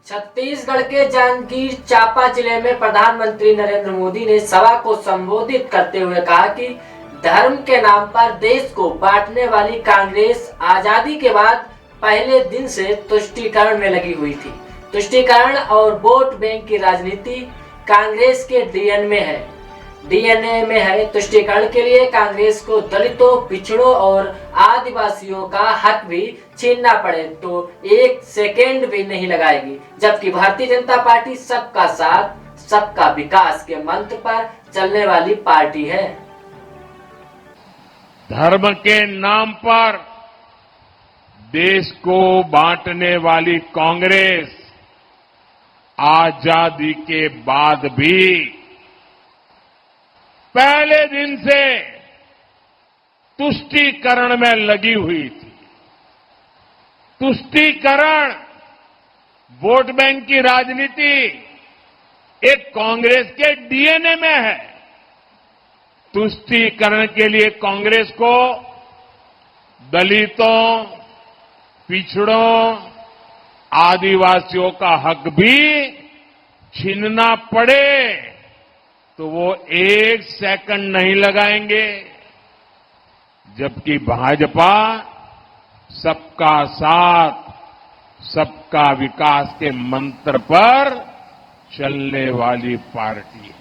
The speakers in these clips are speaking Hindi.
छत्तीसगढ़ के जांजगीर चांपा जिले में प्रधानमंत्री नरेंद्र मोदी ने सभा को संबोधित करते हुए कहा कि धर्म के नाम पर देश को बांटने वाली कांग्रेस आजादी के बाद पहले दिन से तुष्टीकरण में लगी हुई थी। तुष्टीकरण और वोट बैंक की राजनीति कांग्रेस के डीएनए में है। तुष्टीकरण के लिए कांग्रेस को दलितों, पिछड़ों और आदिवासियों का हक भी छीनना पड़े तो एक सेकेंड भी नहीं लगाएगी, जबकि भारतीय जनता पार्टी सबका साथ सबका विकास के मंत्र पर चलने वाली पार्टी है। धर्म के नाम पर देश को बांटने वाली कांग्रेस आजादी के बाद भी पहले दिन से तुष्टीकरण में लगी हुई थी। तुष्टीकरण, वोट बैंक की राजनीति एक कांग्रेस के डीएनए में है। तुष्टीकरण के लिए कांग्रेस को दलितों, पिछड़ों, आदिवासियों का हक भी छीनना पड़े तो वो एक सेकंड नहीं लगाएंगे, जबकि भाजपा सबका साथ सबका विकास के मंत्र पर चलने वाली पार्टी है।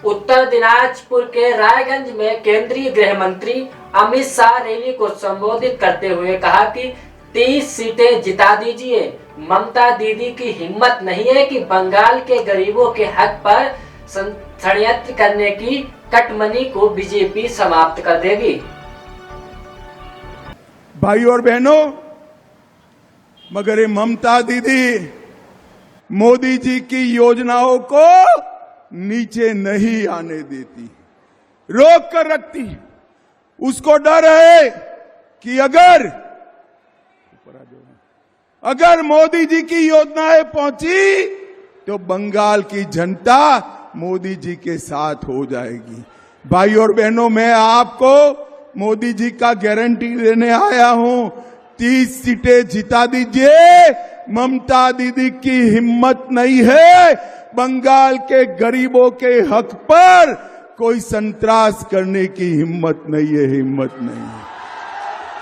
उत्तर दिनाजपुर के रायगंज में केंद्रीय गृह मंत्री अमित शाह रैली को संबोधित करते हुए कहा कि 30 सीटें जिता दीजिए। ममता दीदी की हिम्मत नहीं है कि बंगाल के गरीबों के हक पर षड्यंत्र करने की कटमनी को बीजेपी समाप्त कर देगी। भाई और बहनों, मगर ये ममता दीदी मोदी जी की योजनाओं को नीचे नहीं आने देती, रोक कर रखती। उसको डर है कि अगर मोदी जी की योजनाएं पहुंची तो बंगाल की जनता मोदी जी के साथ हो जाएगी। भाई और बहनों, मैं आपको मोदी जी का गारंटी देने आया हूं, 30 सीटें जिता दीजिए। ममता दीदी की हिम्मत नहीं है बंगाल के गरीबों के हक पर कोई संतरास करने की हिम्मत नहीं है, हिम्मत नहीं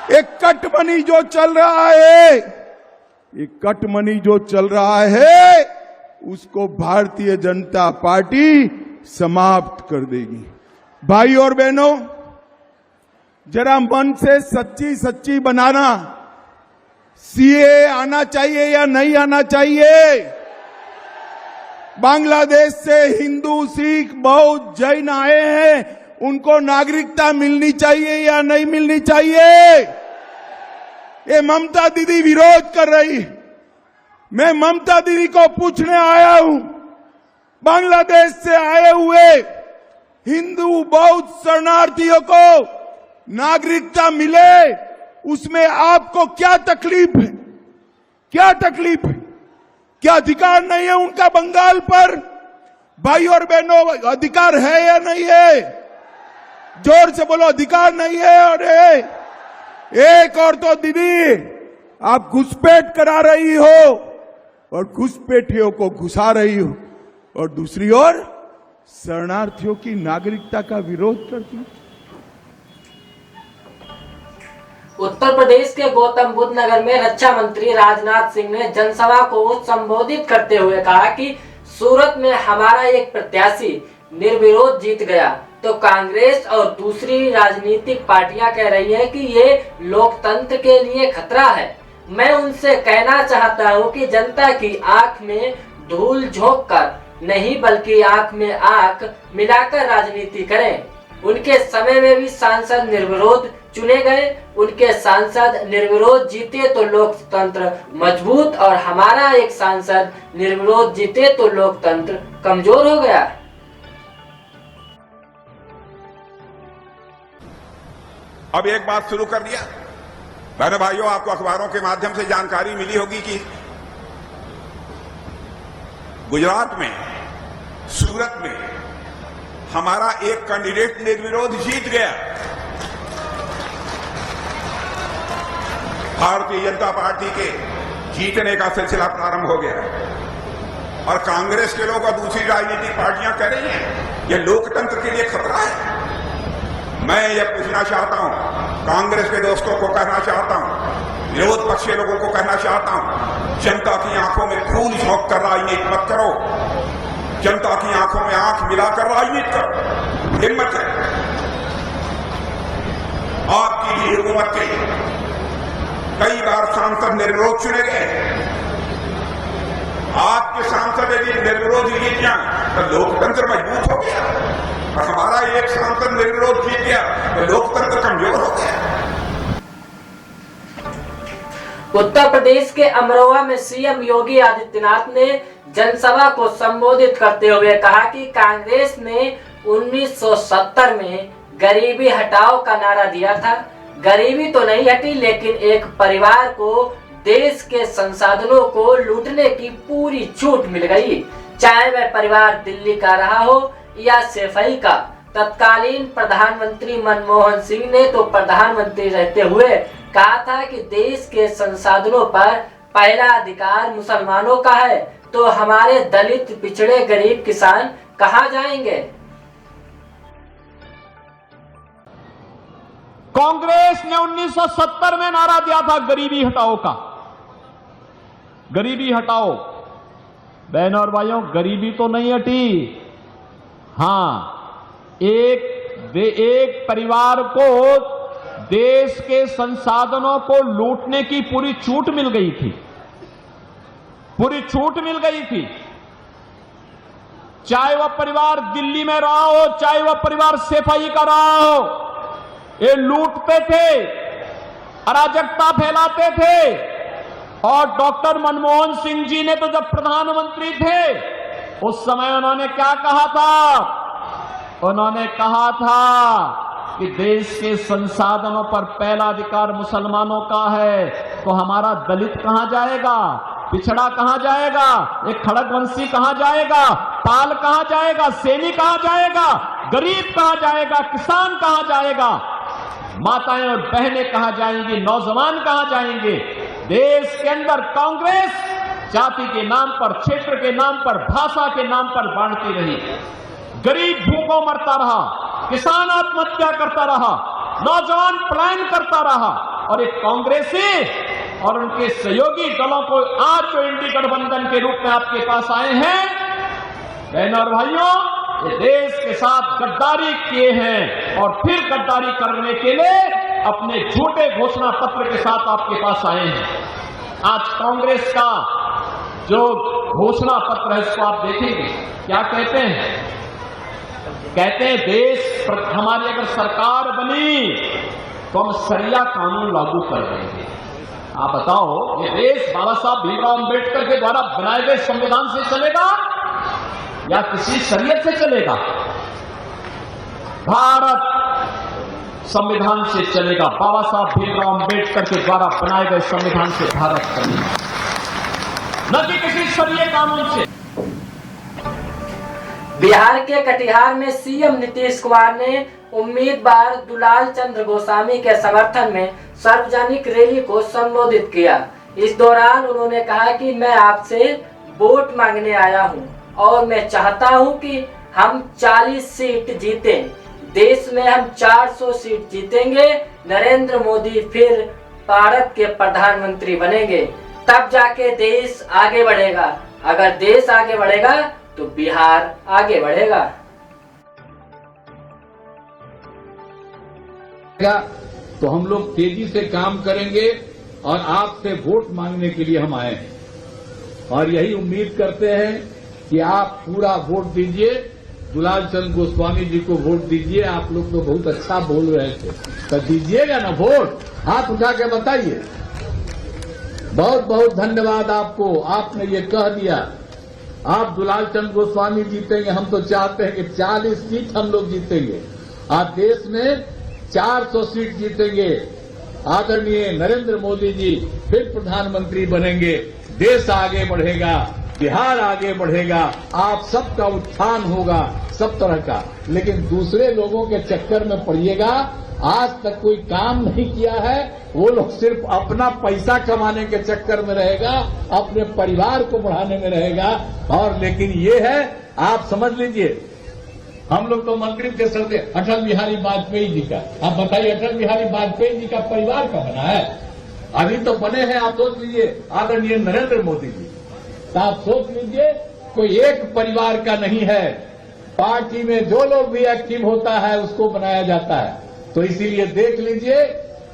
है। एक कटमनी जो चल रहा है, ये कटमनी जो चल रहा है उसको भारतीय जनता पार्टी समाप्त कर देगी। भाई और बहनों, जरा मन से सच्ची सच्ची बनाना, सीए आना चाहिए या नहीं आना चाहिए? बांग्लादेश से हिंदू, सिख, बौद्ध, जैन आए हैं, उनको नागरिकता मिलनी चाहिए या नहीं मिलनी चाहिए? ये ममता दीदी विरोध कर रही। मैं ममता दीदी को पूछने आया हूं, बांग्लादेश से आए हुए हिंदू, बौद्ध शरणार्थियों को नागरिकता मिले, उसमें आपको क्या तकलीफ है? क्या तकलीफ है? क्या अधिकार नहीं है उनका बंगाल पर? भाई और बहनों, अधिकार है या नहीं है? जोर से बोलो, अधिकार नहीं है। अरे एक और तो दीदी आप घुसपैठ करा रही हो और घुसपैठियों को घुसा रही हो, और दूसरी ओर शरणार्थियों की नागरिकता का विरोध करती हो। उत्तर प्रदेश के गौतम बुद्ध नगर में रक्षा मंत्री राजनाथ सिंह ने जनसभा को संबोधित करते हुए कहा कि सूरत में हमारा एक प्रत्याशी निर्विरोध जीत गया तो कांग्रेस और दूसरी राजनीतिक पार्टियां कह रही है कि ये लोकतंत्र के लिए खतरा है। मैं उनसे कहना चाहता हूं कि जनता की आंख में धूल झोंक कर नहीं बल्कि आंख में आंख मिलाकर राजनीति करें। उनके समय में भी सांसद निर्विरोध चुने गए, उनके सांसद निर्विरोध जीते तो लोकतंत्र मजबूत और हमारा एक सांसद निर्विरोध जीते तो लोकतंत्र कमजोर हो गया। अब एक बात शुरू कर दिया। बहनों भाइयों, आपको अखबारों के माध्यम से जानकारी मिली होगी कि गुजरात में, सूरत में हमारा एक कैंडिडेट निर्विरोध जीत गया। भारतीय जनता पार्टी के जीतने का सिलसिला प्रारंभ हो गया है। और कांग्रेस के लोग और दूसरी राजनीतिक पार्टियां कह रही हैं यह लोकतंत्र के लिए खतरा है। मैं यह पूछना चाहता हूं, कांग्रेस के दोस्तों को कहना चाहता हूं, विरोध पक्ष के लोगों को कहना चाहता हूं, जनता की आंखों में खून झोंक कर राजनीति मत करो, जनता की आंखों में आंख मिलाकर राजनीति करो। हिम्मत है आपकी भी हुकूमत के कई बार सांसद निर्विरोध चुने गए। आपके सांसद यदि निर्विरोध जीत जाए तो लोकतंत्र मजबूत हो गया, और हमारा एक सांसद निर्विरोध जीत गया तो लोकतंत्र कमजोर हो गया। उत्तर प्रदेश के अमरोहा में सीएम योगी आदित्यनाथ ने जनसभा को संबोधित करते हुए कहा कि कांग्रेस ने 1970 में गरीबी हटाओ का नारा दिया था। गरीबी तो नहीं हटी, लेकिन एक परिवार को देश के संसाधनों को लूटने की पूरी छूट मिल गई, चाहे वह परिवार दिल्ली का रहा हो या सैफई का। तत्कालीन प्रधानमंत्री मनमोहन सिंह ने तो प्रधानमंत्री रहते हुए कहा था कि देश के संसाधनों पर पहला अधिकार मुसलमानों का है, तो हमारे दलित, पिछड़े, गरीब किसान कहां जाएंगे? कांग्रेस ने 1970 में नारा दिया था गरीबी हटाओ का। गरीबी हटाओ। बहनों और भाइयों, गरीबी तो नहीं हटी। हां, एक परिवार को देश के संसाधनों को लूटने की पूरी छूट मिल गई थी। पूरी छूट मिल गई थी, चाहे वह परिवार दिल्ली में रहा हो, चाहे वह परिवार सैफई का रहा हो। ये लूटते थे, अराजकता फैलाते थे। और डॉक्टर मनमोहन सिंह जी ने तो जब प्रधानमंत्री थे उस समय उन्होंने क्या कहा था? उन्होंने कहा था कि देश के संसाधनों पर पहला अधिकार मुसलमानों का है, तो हमारा दलित कहां जाएगा, पिछड़ा कहां जाएगा, एक खड़गवंशी कहां जाएगा, पाल कहां जाएगा, सैनिक कहां जाएगा, गरीब कहां जाएगा, किसान कहां जाएगा, माताएं और बहनें कहां जाएंगी, नौजवान कहां जाएंगे? देश के अंदर कांग्रेस जाति के नाम पर, क्षेत्र के नाम पर, भाषा के नाम पर बांटती रही। गरीब भूखों मरता रहा, किसान आत्महत्या करता रहा, नौजवान पलायन करता रहा। और एक कांग्रेसी और उनके सहयोगी दलों को आज जो इंडी गठबंधन के रूप में आपके पास आए हैं, बहनों और भाइयों, ये देश के साथ गद्दारी किए हैं और फिर गद्दारी करने के लिए अपने झूठे घोषणा पत्र के साथ आपके पास आए हैं। आज कांग्रेस का जो घोषणा पत्र है इसको आप देखेंगे, क्या कहते हैं? कहते हैं देश हमारी अगर सरकार बनी तो हम शरिया कानून लागू कर देंगे। आप बताओ, ये देश बाबा साहब भीमराव अंबेडकर के द्वारा बनाए गए संविधान से चलेगा या किसी शरीयत से चलेगा? भारत संविधान से चलेगा। बाबा साहब भीमराव अंबेडकर के द्वारा बनाए गए संविधान से भारत चलेगा, न कि किसी शरीय कानून से। बिहार के कटिहार में सीएम नीतीश कुमार ने उम्मीदवार दुलाल चंद्र गोस्वामी के समर्थन में सार्वजनिक रैली को संबोधित किया। इस दौरान उन्होंने कहा कि मैं आपसे वोट मांगने आया हूं और मैं चाहता हूं कि हम 40 सीट जीतें। देश में हम 400 सीट जीतेंगे। नरेंद्र मोदी फिर भारत के प्रधानमंत्री बनेंगे, तब जाके देश आगे बढ़ेगा। अगर देश आगे बढ़ेगा तो बिहार आगे बढ़ेगा। तो हम लोग तेजी से काम करेंगे और आपसे वोट मांगने के लिए हम आए हैं और यही उम्मीद करते हैं कि आप पूरा वोट दीजिए, दुलाल चंद्र गोस्वामी जी को वोट दीजिए। आप लोग तो बहुत अच्छा बोल रहे थे, तो दीजिएगा ना वोट? हाथ उठा के बताइए। बहुत बहुत धन्यवाद आपको, आपने ये कह दिया। आप दुलाल चंद्र गोस्वामी जीतेंगे, हम तो चाहते हैं कि 40 सीट हम लोग जीतेंगे। आप देश में 400 सीट जीतेंगे। आदरणीय नरेंद्र मोदी जी फिर प्रधानमंत्री बनेंगे, देश आगे बढ़ेगा, बिहार आगे बढ़ेगा, आप सबका उत्थान होगा, सब तरह का। लेकिन दूसरे लोगों के चक्कर में पड़िएगा, आज तक कोई काम नहीं किया है, वो लोग सिर्फ अपना पैसा कमाने के चक्कर में रहेगा, अपने परिवार को बढ़ाने में रहेगा। और लेकिन ये है, आप समझ लीजिए, हम लोग तो मंत्री थे चलते अटल बिहारी वाजपेयी जी का। आप बताइए, अटल बिहारी वाजपेयी जी का परिवार का बना है? अभी तो बने हैं, आप सोच लीजिए, आदरणीय नरेंद्र मोदी जी। तो आप सोच लीजिए, कोई एक परिवार का नहीं है। पार्टी में जो लोग भी एक्टिव होता है उसको बनाया जाता है। तो इसीलिए देख लीजिए,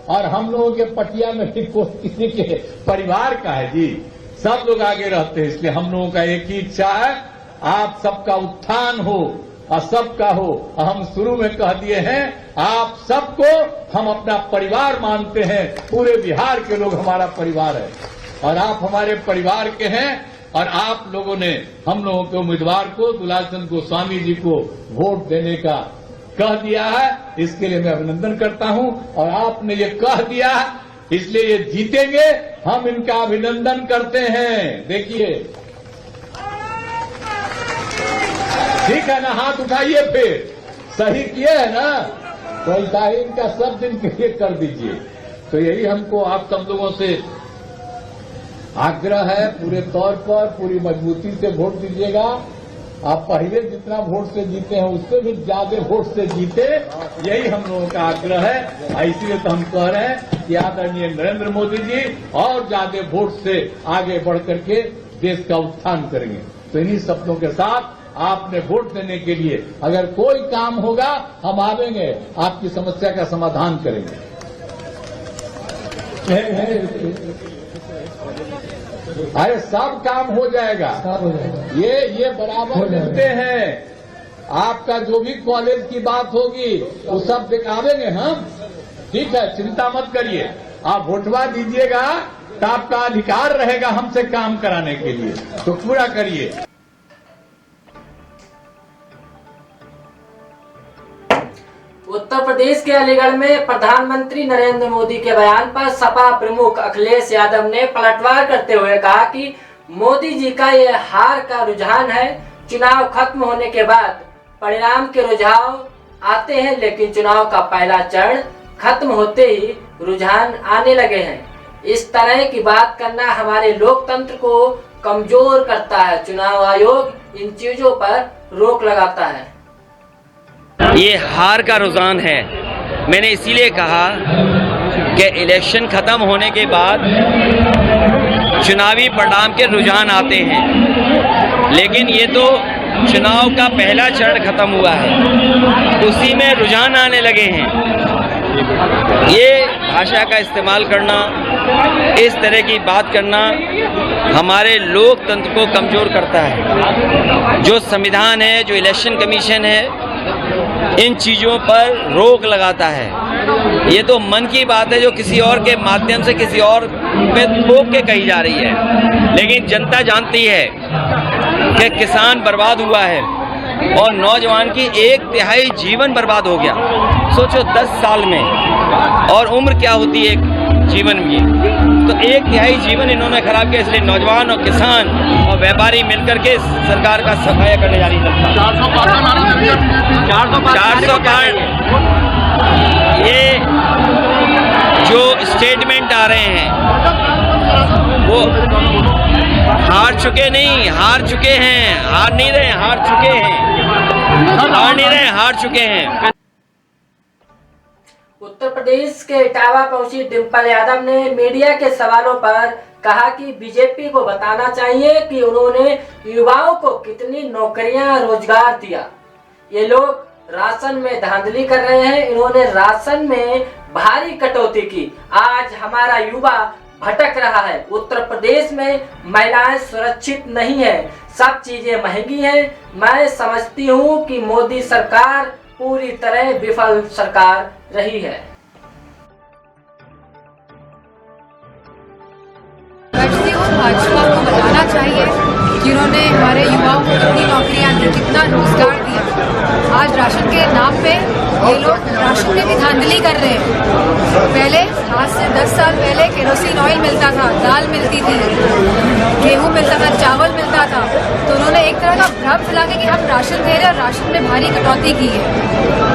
और हम लोगों के पटिया में भी कोई किसी के परिवार का है जी, सब लोग आगे रहते हैं। इसलिए हम लोगों का एक ही इच्छा है, आप सबका उत्थान हो और सबका हो। हम शुरू में कह दिए हैं, आप सबको हम अपना परिवार मानते हैं। पूरे बिहार के लोग हमारा परिवार है और आप हमारे परिवार के हैं। और आप लोगों ने हम लोगों के उम्मीदवार को, दुलालचंद गोस्वामी जी को वोट देने का कह दिया है। इसके लिए मैं अभिनंदन करता हूं। और आपने ये कह दिया, इसलिए ये जीतेंगे, हम इनका अभिनंदन करते हैं। देखिए, ठीक है ना, हाथ उठाइए, फिर सही किए है ना, तो ऐसा ही इनका सब दिन के लिए कर दीजिए। तो यही हमको आप सब लोगों से आग्रह है, पूरे तौर पर पूरी मजबूती से वोट दीजिएगा। आप पहले जितना वोट से जीते हैं उससे भी ज्यादा वोट से जीते, यही हम लोगों का आग्रह है। इसीलिए तो हम कह रहे हैं कि आदरणीय नरेंद्र मोदी जी और ज्यादा वोट से आगे बढ़ करके देश का उत्थान करेंगे। तो इन्हीं शब्दों के साथ आपने वोट देने के लिए, अगर कोई काम होगा हम आवेंगे, आपकी समस्या का समाधान करेंगे। अरे सब काम हो जाएगा, ये बराबर मिलते हैं। आपका जो भी कॉलेज की बात होगी वो सब दिखावेंगे हम, ठीक है, चिंता मत करिए। आप वोटवा दीजिएगा तो आपका अधिकार रहेगा हमसे काम कराने के लिए, तो पूरा करिए। उत्तर प्रदेश के अलीगढ़ में प्रधानमंत्री नरेंद्र मोदी के बयान पर सपा प्रमुख अखिलेश यादव ने पलटवार करते हुए कहा कि मोदी जी का ये हार का रुझान है। चुनाव खत्म होने के बाद परिणाम के रुझान आते हैं, लेकिन चुनाव का पहला चरण खत्म होते ही रुझान आने लगे हैं। इस तरह की बात करना हमारे लोकतंत्र को कमजोर करता है। चुनाव आयोग इन चीजों पर रोक लगाता है। ये हार का रुझान है। मैंने इसीलिए कहा कि इलेक्शन खत्म होने के बाद चुनावी परिणाम के रुझान आते हैं, लेकिन ये तो चुनाव का पहला चरण खत्म हुआ है, उसी में रुझान आने लगे हैं। ये भाषा का इस्तेमाल करना, इस तरह की बात करना हमारे लोकतंत्र को कमजोर करता है। जो संविधान है, जो इलेक्शन कमीशन है, इन चीज़ों पर रोक लगाता है। ये तो मन की बात है जो किसी और के माध्यम से किसी और पे थोप के कही जा रही है, लेकिन जनता जानती है कि किसान बर्बाद हुआ है और नौजवान की 1/3 जीवन बर्बाद हो गया। सोचो 10 साल में, और उम्र क्या होती है जीवन की, तो 1/3 जीवन इन्होंने खराब किया। इसलिए नौजवान और किसान और व्यापारी मिलकर के सरकार का सफाया करने जा रही है। 400 कार्ड, ये जो स्टेटमेंट आ रहे हैं वो हार चुके नहीं, हार चुके हैं, हार नहीं रहे, हार चुके हैं, हार नहीं रहे, हार चुके हैं। उत्तर प्रदेश के इटावा पहुंची डिंपल यादव ने मीडिया के सवालों पर कहा कि बीजेपी को बताना चाहिए कि उन्होंने युवाओं को कितनी नौकरियां, रोजगार दिया। ये लोग राशन में धांधली कर रहे हैं, इन्होंने राशन में भारी कटौती की। आज हमारा युवा भटक रहा है। उत्तर प्रदेश में महिलाएं सुरक्षित नहीं है, सब चीजें महंगी हैं। मैं समझती हूं कि मोदी सरकार पूरी तरह विफल सरकार रही है। भाजपा को बताना चाहिए कि उन्होंने हमारे युवाओं को कितनी नौकरियां दी, कितना रोजगार दिया। आज राशन के नाम पे ये लोग राशन में भी धांधली कर रहे हैं। पहले, आज से 10 साल पहले केरोसिन ऑयल मिलता था, दाल मिलती थी, गेहूं मिलता था, चावल मिलता था। तो उन्होंने एक तरह का भ्रम फैला के कि हम राशन दे रहे हैं और राशन में भारी कटौती की है।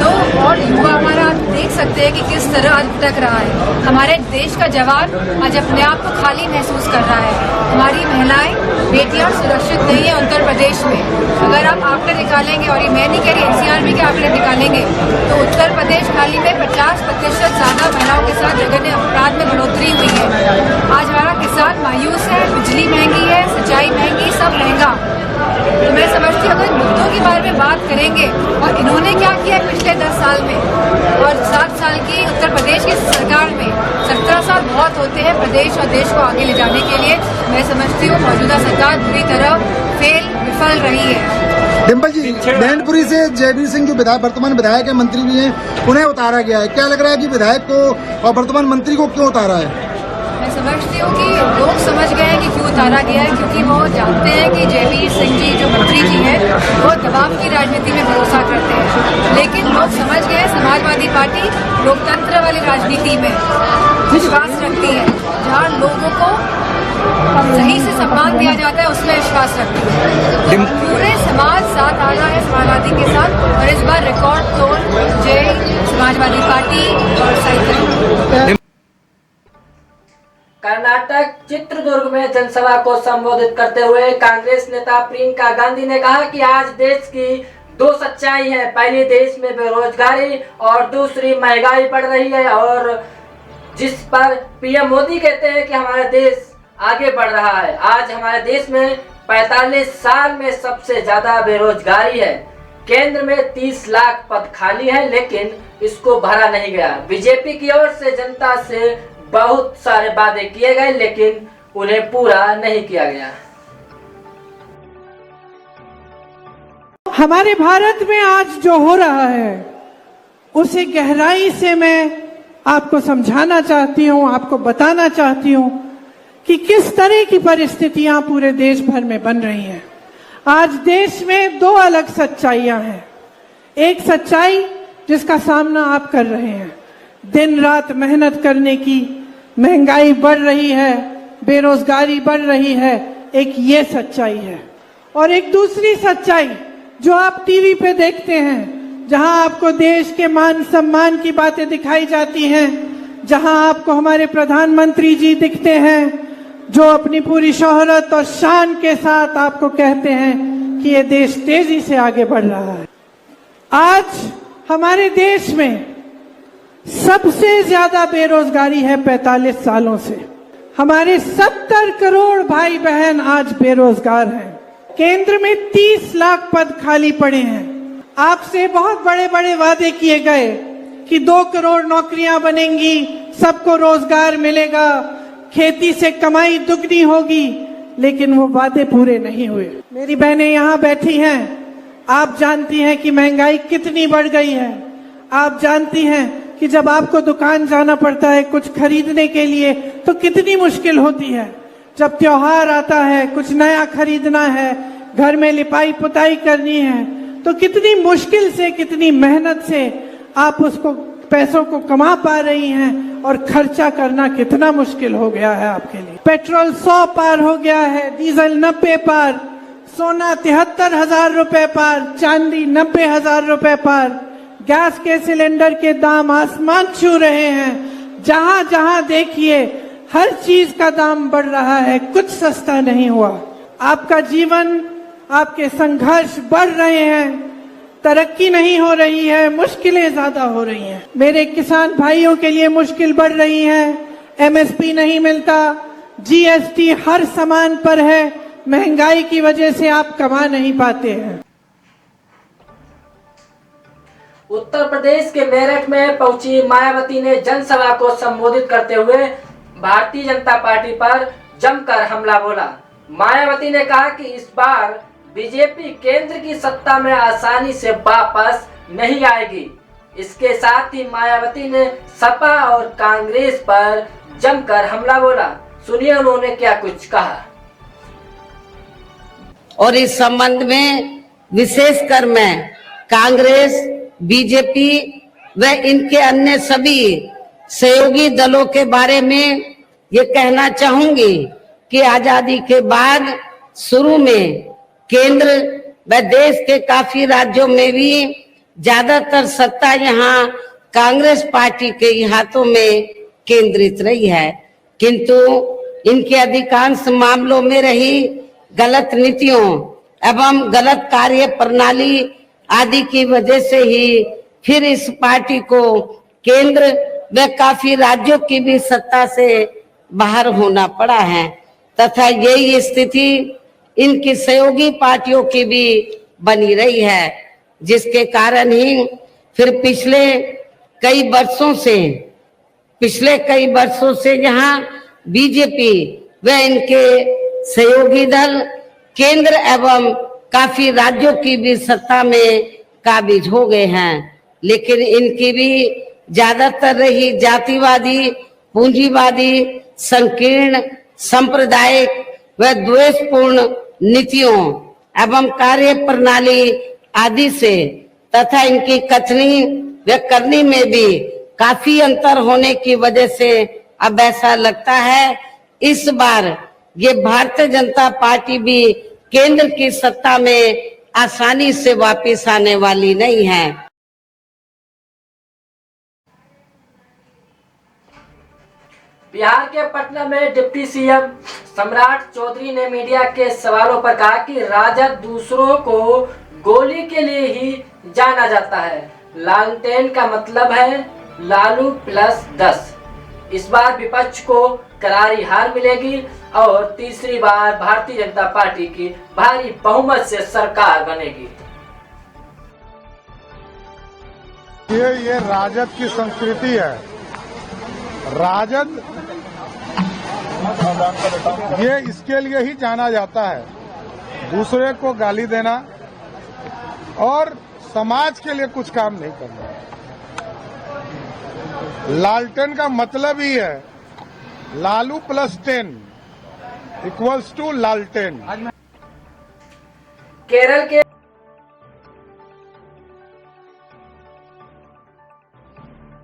तो और युवा हमारा आज देख सकते हैं कि किस तरह आज भटक रहा है। हमारे देश का जवान आज अपने आप को खाली महसूस कर रहा है। हमारी महिलाएं, बेटियां सुरक्षित नहीं है उत्तर प्रदेश में। अगर आप आंकड़े निकालेंगे, और ये मैं नहीं कह रही, एनसीआरबी के आंकड़े निकालेंगे, तो उत्तर प्रदेश खाली में 50% ज्यादा महिलाओं के साथ जघन्य अपराध में बढ़ोतरी हुई है। आज हमारा किसान मायूस है, बिजली महंगी है, सिंचाई महंगी, सब महंगा। तो मैं समझती हूँ अगर मुद्दों के बारे में बात करेंगे, और इन्होंने क्या किया पिछले 10 साल में, और 7 साल की उत्तर प्रदेश की सरकार में 17 साल बहुत होते हैं प्रदेश और देश को आगे ले जाने के लिए। मैं समझती हूँ मौजूदा सरकार पूरी तरह विफल रही है। डिम्पल जी, मैनपुरी से जयवीर सिंह जो वर्तमान विधायक है, मंत्री भी हैं, उन्हें उतारा गया है। क्या लग रहा है कि विधायक को और वर्तमान मंत्री को क्यों उतारा है? मैं समझती हूँ कि लोग समझ गए हैं कि क्यों उतारा गया है, क्योंकि वो जानते हैं कि जयवीर सिंह जी जो मंत्री जी हैं वो दबाव की राजनीति में भरोसा करते हैं। लेकिन लोग समझ गए समाजवादी पार्टी लोकतंत्र वाली राजनीति में विश्वास रखती है, जहाँ लोगों को सही से सम्मान दिया जाता है उसमें विश्वास रखती है। तो पूरे समाज साथ आ रहा है समाजवादी के साथ, और इस बार रिकॉर्ड तोड़ जय समाजवादी पार्टी और साइकिल। कर्नाटक चित्रदुर्ग में जनसभा को संबोधित करते हुए कांग्रेस नेता प्रियंका गांधी ने कहा कि आज देश की 2 सच्चाई है। पहली, देश में बेरोजगारी, और दूसरी महंगाई बढ़ रही है, और जिस पर पीएम मोदी कहते हैं कि हमारा देश आगे बढ़ रहा है। आज हमारे देश में 45 साल में सबसे ज्यादा बेरोजगारी है। केंद्र में 30 लाख पद खाली है, लेकिन इसको भरा नहीं गया। बीजेपी की ओर से जनता से बहुत सारे वादे किए गए, लेकिन उन्हें पूरा नहीं किया गया। हमारे भारत में आज जो हो रहा है उसे गहराई से मैं आपको समझाना चाहती हूँ, आपको बताना चाहती हूँ कि किस तरह की परिस्थितियां पूरे देश भर में बन रही हैं। आज देश में 2 अलग सच्चाइयां हैं। एक सच्चाई जिसका सामना आप कर रहे हैं, दिन रात मेहनत करने की, महंगाई बढ़ रही है, बेरोजगारी बढ़ रही है, एक ये सच्चाई है। और एक दूसरी सच्चाई जो आप टीवी पे देखते हैं, जहां आपको देश के मान सम्मान की बातें दिखाई जाती हैं, जहां आपको हमारे प्रधानमंत्री जी दिखते हैं जो अपनी पूरी शोहरत और शान के साथ आपको कहते हैं कि ये देश तेजी से आगे बढ़ रहा है। आज हमारे देश में सबसे ज्यादा बेरोजगारी है 45 सालों से। हमारे 70 करोड़ भाई बहन आज बेरोजगार हैं। केंद्र में 30 लाख पद खाली पड़े हैं। आपसे बहुत बड़े बड़े वादे किए गए कि 2 करोड़ नौकरियां बनेंगी, सबको रोजगार मिलेगा, खेती से कमाई दुगनी होगी, लेकिन वो वादे पूरे नहीं हुए। मेरी बहनें यहाँ बैठी हैं, आप जानती हैं कि महंगाई कितनी बढ़ गई है। आप जानती हैं कि जब आपको दुकान जाना पड़ता है कुछ खरीदने के लिए तो कितनी मुश्किल होती है। जब त्योहार आता है, कुछ नया खरीदना है, घर में लिपाई पुताई करनी है, तो कितनी मुश्किल से, कितनी मेहनत से आप उसको पैसों को कमा पा रही हैं, और खर्चा करना कितना मुश्किल हो गया है आपके लिए। पेट्रोल 100 पार हो गया है, डीजल 90 पार, सोना 73,000 रुपए पार, चांदी 90,000 रुपए पार, गैस के सिलेंडर के दाम आसमान छू रहे हैं। जहां जहां देखिए हर चीज का दाम बढ़ रहा है, कुछ सस्ता नहीं हुआ। आपका जीवन, आपके संघर्ष बढ़ रहे हैं, तरक्की नहीं हो रही है, मुश्किलें ज्यादा हो रही हैं। मेरे किसान भाइयों के लिए मुश्किल बढ़ रही है, एमएसपी नहीं मिलता, जीएसटी हर सामान पर है, महंगाई की वजह से आप कमा नहीं पाते हैं। उत्तर प्रदेश के मेरठ में पहुंची मायावती ने जनसभा को संबोधित करते हुए भारतीय जनता पार्टी पर जमकर हमला बोला। मायावती ने कहा कि इस बार बीजेपी केंद्र की सत्ता में आसानी से वापस नहीं आएगी। इसके साथ ही मायावती ने सपा और कांग्रेस पर जमकर हमला बोला। सुनिए उन्होंने क्या कुछ कहा। और इस संबंध में विशेषकर मैं कांग्रेस, बीजेपी व इनके अन्य सभी सहयोगी दलों के बारे में ये कहना चाहूंगी कि आजादी के बाद शुरू में केंद्र व देश के काफी राज्यों में भी ज्यादातर सत्ता यहाँ कांग्रेस पार्टी के हाथों में केंद्रित रही है, किंतु इनके अधिकांश मामलों में रही गलत नीतियों एवं गलत कार्य प्रणाली आदि की वजह से ही फिर इस पार्टी को केंद्र व काफी राज्यों की भी सत्ता से बाहर होना पड़ा है तथा यही स्थिति इनकी सहयोगी पार्टियों की भी बनी रही है, जिसके कारण ही फिर पिछले कई वर्षों से यहाँ बीजेपी व इनके सहयोगी दल केंद्र एवं काफी राज्यों की भी सत्ता में काबिज हो गए हैं, लेकिन इनकी भी ज्यादातर रही जातिवादी, पूंजीवादी, संकीर्ण, सांप्रदायिक व द्वेषपूर्ण नीतियों एवं कार्य प्रणाली आदि से तथा इनकी कथनी व करनी में भी काफी अंतर होने की वजह से अब ऐसा लगता है इस बार ये भारतीय जनता पार्टी भी केंद्र की सत्ता में आसानी से वापस आने वाली नहीं है। बिहार के पटना में डिप्टी सीएम सम्राट चौधरी ने मीडिया के सवालों पर कहा कि राजद दूसरों को गोली के लिए ही जाना जाता है। लालटेन का मतलब है लालू प्लस 10। इस बार विपक्ष को करारी हार मिलेगी और तीसरी बार भारतीय जनता पार्टी की भारी बहुमत से सरकार बनेगी। ये राजद की संस्कृति है। राजद ये इसके लिए ही जाना जाता है, दूसरे को गाली देना और समाज के लिए कुछ काम नहीं करना। लालटेन का मतलब ही है लालू प्लस 10 इक्वल्स टू लालटेन। केरल के